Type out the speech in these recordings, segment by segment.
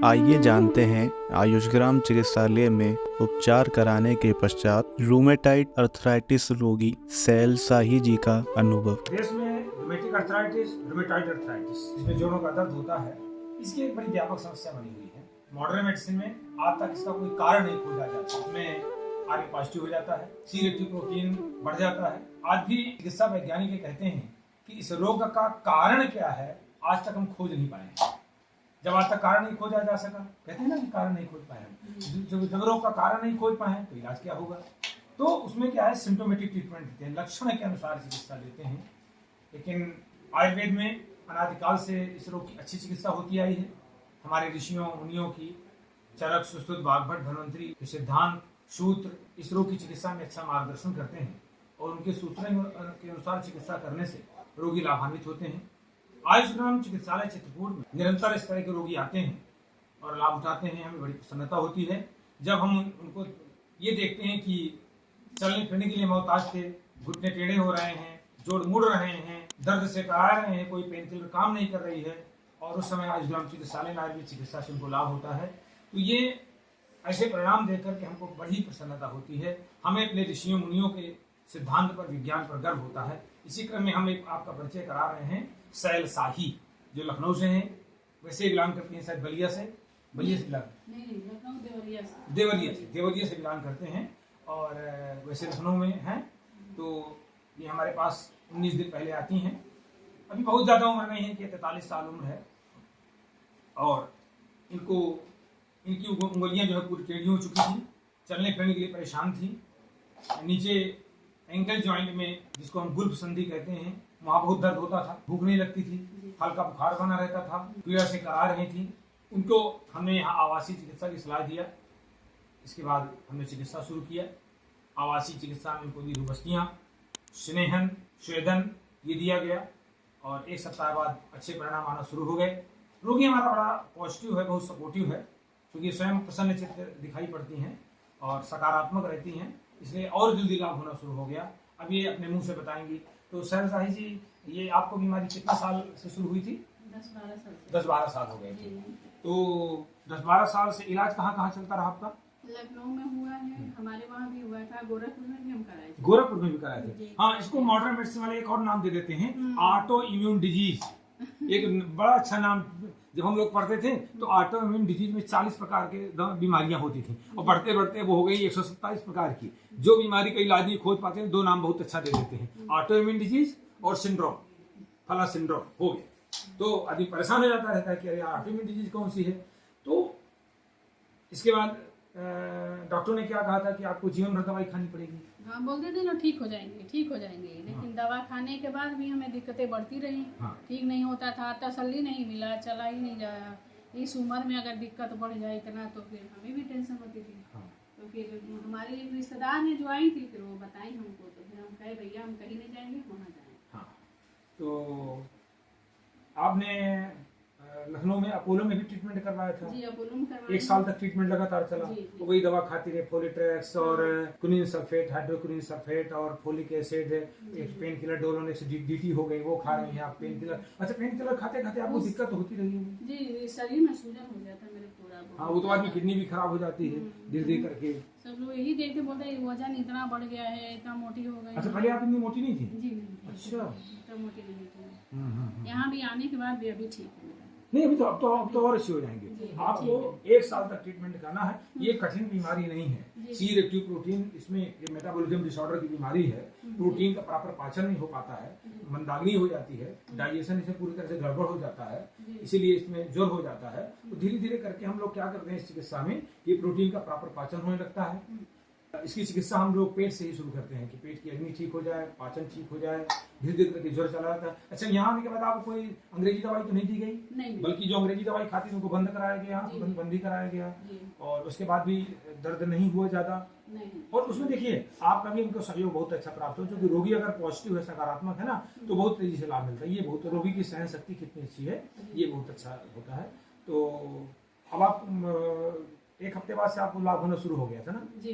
आइए जानते हैं आयुष्ग्राम चिकित्सालय में उपचार कराने के पश्चात रूमेटाइड अर्थराइटिस रोगी सैल शाही जी का अनुभव। देश में रूमेटिक अर्थराइटिस, रूमेटॉइड अर्थराइटिस, इसमें जोड़ों का दर्द होता है। इसकी एक बड़ी व्यापक समस्या बनी हुई है। मॉडर्न मेडिसिन में आज तक इसका कोई कारण नहीं खोजा जाता। इसमें आगे पॉजिटिव हो जाता है, सी रेक्टिव प्रोटीन बढ़ जाता है। आज भी चिकित्सा वैज्ञानिक कहते हैं कि इस रोग का कारण क्या है, आज तक हम खोज नहीं पाए। जब आज तक कारण नहीं खोजा जा सका, कहते हैं ना कि कारण नहीं खोज पाए हम। जब रोग का कारण नहीं खोज पाए तो इलाज क्या होगा? तो उसमें क्या है, सिम्टोमेटिक ट्रीटमेंट देते हैं, लक्षण के अनुसार चिकित्सा देते हैं। लेकिन आयुर्वेद में अनादिकाल से इस रोग की अच्छी चिकित्सा होती आई है। हमारे ऋषियों मुनियों की चरक, सुश्रुत, वाग्भट, धन्वंतरी के सिद्धांत, सूत्र इस रोग की चिकित्सा में अच्छा मार्गदर्शन करते हैं और उनके सूत्रों के अनुसार चिकित्सा करने से रोगी लाभान्वित होते हैं। आयुष्ग्राम चिकित्सालय चित्रकूट में निरंतर इस तरह के रोगी आते हैं और लाभ उठाते हैं। हमें बड़ी प्रसन्नता होती है जब हम उनको ये देखते हैं कि चलने फिरने के लिए मोहताज थे, घुटने टेढ़े हो रहे हैं, जोड़ मुड़ रहे हैं, दर्द से करा रहे हैं, कोई पेन किलर काम नहीं कर रही है, और उस समय आयुष्ग्राम चिकित्सालय में आयुर्वेद चिकित्सा से उनको लाभ होता है। तो ये ऐसे परिणाम देकर के हमको बड़ी प्रसन्नता होती है। हमें अपने ऋषियों मुनियों के सिद्धांत पर, विज्ञान पर गर्व होता है। इसी क्रम में हम एक आपका परिचय करा रहे हैं सैल शाही, जो लखनऊ से हैं। वैसे बिलोंग करती हैं शायद बलिया से बिलोंग नहीं, लखनऊ देवरिया से बिलोंग करते हैं और वैसे लखनऊ में हैं। तो ये हमारे पास 19 दिन पहले आती हैं। अभी बहुत ज़्यादा उम्र नहीं है कि 43 साल उम्र है और इनकी उंगलियां जो है पूरी टेढ़ी हो चुकी थी, चलने फिरने के लिए परेशान थी। नीचे एंकल जॉइंट में, जिसको हम गुल्फ संधि कहते हैं, वहाँ बहुत दर्द होता था, भूख नहीं लगती थी, हल्का बुखार बना रहता था, पीड़ा से करा रही थी। उनको हमने यहाँ आवासीय चिकित्सा की सलाह दिया। इसके बाद हमने चिकित्सा शुरू किया। आवासीय चिकित्सा में उनको दी बस्तियाँ, स्नेहन, स्वेदन ये दिया गया और एक सप्ताह बाद अच्छे परिणाम आना शुरू हो गए। रोगी हमारा बड़ा पॉजिटिव है, बहुत सपोर्टिव है, क्योंकि स्वयं प्रसन्न चित्त दिखाई पड़ती हैं और सकारात्मक रहती हैं, इसलिए और जल्दी लाभ होना शुरू हो गया। अब ये अपने मुंह से बताएंगी। तो सैल शाही जी, ये आपको बीमारी कितने साल से शुरू हुई थी? 10-12 साल हो गए थे। तो 10-12 साल से इलाज कहाँ कहाँ चलता रहा आपका? लखनऊ में हुआ है, हमारे वहाँ भी हुआ था, गोरखपुर में भी हम कराए थे। गोरखपुर में भी कराए थे। हाँ, इसको मॉडर्न मेडिसिन वाले एक और नाम दे देते हैं, ऑटो इम्यून डिजीज। एक बड़ा अच्छा नाम। जब हम लोग पढ़ते थे तो ऑटो इम्यून डिजीज में 40 प्रकार के बीमारियां होती थी और बढ़ते बढ़ते वो हो गई 127 प्रकार की। जो बीमारी का इलाज नहीं खोज पाते हैं, दो नाम बहुत अच्छा दे देते हैं, ऑटो इम्यून डिजीज और सिंड्रोम, फला सिंड्रोम हो गया। तो आदमी परेशान हो जाता रहता है कि अरे ऑटो इम्यून डिजीज कौन सी है। तो इसके बाद डॉक्टर ने क्या कहा था कि आपको जीवन भर दवाई खानी पड़ेगी। हाँ, बोलते थे ना ठीक हो जाएंगे, लेकिन दवा खाने के बाद भी हमें दिक्कतें बढ़ती रही। ठीक नहीं होता था, तसल्ली नहीं मिला, चला ही नहीं जाया। इस उम्र में अगर दिक्कत बढ़ जाए इतना तो फिर हमें भी टेंशन होती थी। तो फिर हमारे एक रिश्तेदार ने जो आई थी, फिर वो बताई हमको, तो फिर हम कहे भैया हम कहीं नहीं जाएंगे, वहाँ जाएंगे। हाँ, तो आपने लखनऊ में अपोलो में भी ट्रीटमेंट करवाया था? जी, अपोलो में करवाया। 1 साल तक ट्रीटमेंट लगातार चला। तो वही दवा खाती रहे, फोलिट्रेक्स और क्विनिन सल्फेट, हाइड्रोक्विनिन सल्फेट और फोलिक एसिड, एक पेन किलर डोलोनेक्स डीटी हो गई, वो खा रही हैं आप पेन किलर। अच्छा, पेन किलर खाते खाते आपको दिक्कत होती रही है? जी, शरीर में सूजन हो जाता है मेरे पूरा। हाँ, वो तो आदमी किडनी भी खराब हो जाती है धीरे धीरे करके। सब लोग यही देखते बोलते हैं वजन इतना बढ़ गया है, इतना मोटी हो गई। अच्छा, पहले आप इतनी मोटी नहीं थी? जी नहीं। अच्छा, इतना मोटी नहीं थी। यहाँ भी आने के बाद भी अभी ठीक है। नहीं, अभी तो अब तो और अच्छे हो जाएंगे। आपको 1 साल तक ट्रीटमेंट करना है। ये कठिन बीमारी नहीं है। सी रेक्टिव प्रोटीन, इसमें ये मेटाबॉलिज्म डिसऑर्डर की बीमारी है। प्रोटीन का प्रॉपर पाचन नहीं हो पाता है, मंदाग्नि हो जाती है, डाइजेशन इसमें पूरी तरह से गड़बड़ हो जाता है, इसीलिए इसमें ज्वर हो जाता है। तो धीरे धीरे करके हम लोग क्या करते हैं इस चिकित्सा में, ये प्रोटीन का प्रॉपर पाचन होने लगता है। इसकी चिकित्सा हम लोग पेट से ही शुरू करते हैं कि पेट की अग्नि ठीक हो जाए, पाचन ठीक हो जाए, धीरे धीरे करके ज्वर चला जाता है। अच्छा, यहाँ आने के बाद आपको कोई अंग्रेजी दवाई तो नहीं दी गई? नहीं, बल्कि जो अंग्रेजी दवाई खाती थी उनको बंद कराया गया, बंदी कराया गया, और उसके बाद भी दर्द नहीं हुआ ज्यादा। और उसमें देखिए आपका भी उनको सहयोग बहुत अच्छा प्राप्त हो, क्योंकि रोगी अगर पॉजिटिव है, सकारात्मक है ना, तो बहुत तेजी से लाभ मिलता है। ये बहुत, रोगी की सहन शक्ति कितनी अच्छी है, ये बहुत अच्छा होता है। तो अब आप 1 हफ्ते बाद से आपको लाभ होना शुरू हो गया था ना? जी।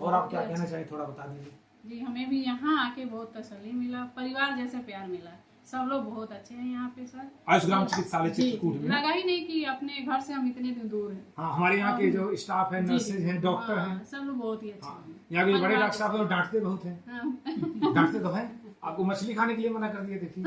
और आप क्या कहना चाहिए, थोड़ा बता दीजिए। जी, हमें भी यहाँ आके बहुत तसल्ली मिला, परिवार जैसे प्यार मिला। सब लोग बहुत अच्छे हैं यहाँ पे सर। आयुष ग्राम चिकित्सालय जी, चित्रकूट में लगा ही नहीं कि अपने घर से हम इतने दिन दूर हैं। हाँ, हमारे यहाँ के जो स्टाफ है, जी, नर्सेज हैं, डॉक्टर हाँ, हैं, सब लोग बहुत ही अच्छे हाँ, हैं। यहाँ के बड़े परिवार डॉक्टर साहब जैसे। लोग डांटते बहुत हैं। हाँ। डांटते तो है, आपको मछली खाने के लिए मना कर दिया, देखिए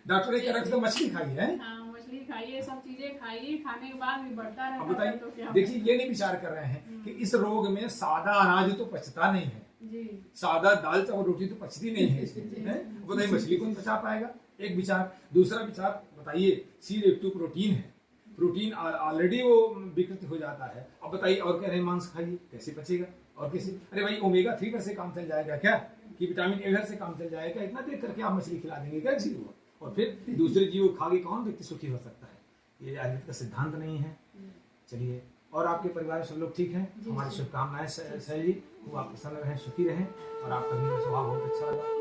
डॉक्टर ने कह रखा तो मछली खाई है। हाँ, मछली खाइए, सब चीजें खाइए, खाने के बाद भी बढ़ता अब रहता है बताइए, तो क्या देखिए ये नहीं विचार कर रहे हैं कि इस रोग में सादा अनाज तो पचता नहीं है, जी सादा दाल चावल रोटी तो पचती नहीं है इसमें, हैं? बताइए मछली कौन पचा पाएगा? एक विचार। दूसरा विचार बताइए, C-reactive प्रोटीन है, प्रोटीन ऑलरेडी वो विकृत हो जाता है। अब बताइए और कह रहे हैं मांस खाइए, कैसे पचेगा? और कैसे? अरे भाई ओमेगा 3 पर से काम चल जाएगा क्या? कि विटामिन ए घर से काम चल जाएगा? इतना देख करके आप मछली खिला देंगे क्या किसी को? और फिर दूसरे जीव खा के कौन व्यक्ति सुखी हो सकता है? ये आयुर्वेद का सिद्धांत नहीं है। चलिए, और आपके परिवार में सब लोग ठीक हैं? हमारी शुभकामनाएं सही जी, वो आप प्रसन्न रहें, सुखी रहें, और आपका भी स्वभाव बहुत अच्छा लगा।